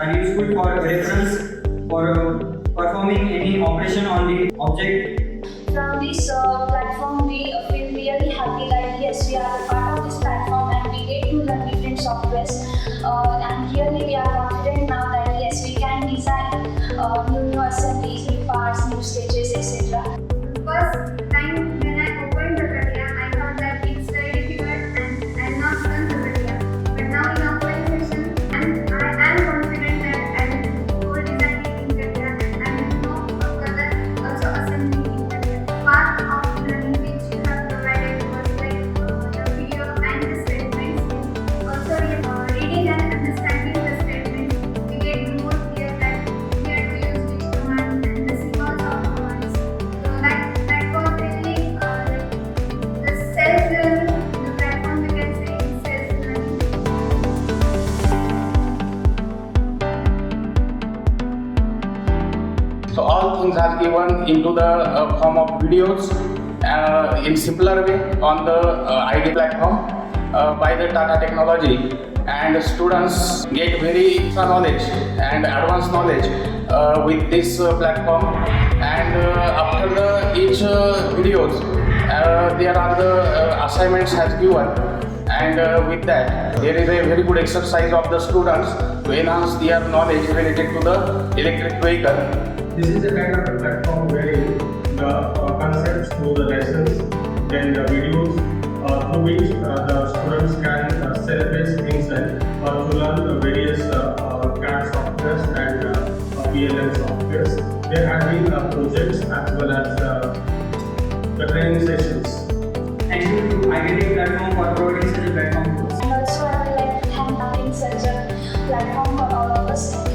are useful for reference for performing any operation on the object. From this platform, we feel really happy that yes, we are a part of this platform and we get to learn different softwares. And really, we are confident now that yes, we can design new assemblies, new parts, new sketches, etc. First time when I opened the career, I thought that it's very difficult and I'll not learn the career. But now in our session, I am confident that I will go designing in career and I will know further also assembly in career. Part of learning which you have provided was like the video and the statements. Also reading and understanding the statements, we get more clear that here to use which command and the symbols of commands. So that was really the self-learning, the platform we can say is self-learning. So all things are given into the form of videos in simpler way on the ID platform by the Tata technology, and students get very extra knowledge and advanced knowledge with this platform. And after each videos there are the assignments has given, and with that there is a very good exercise of the students to enhance their knowledge related to the electric vehicle. This is a kind of a platform where the concepts through the lessons, then the videos through which the students can self-based himself or to learn the various CAD softwares and PLM softwares. There have been projects as well as the training sessions. Thank you to IDT platform for providing such a platform to us. And also, I would like to thank having such a platform for all of us.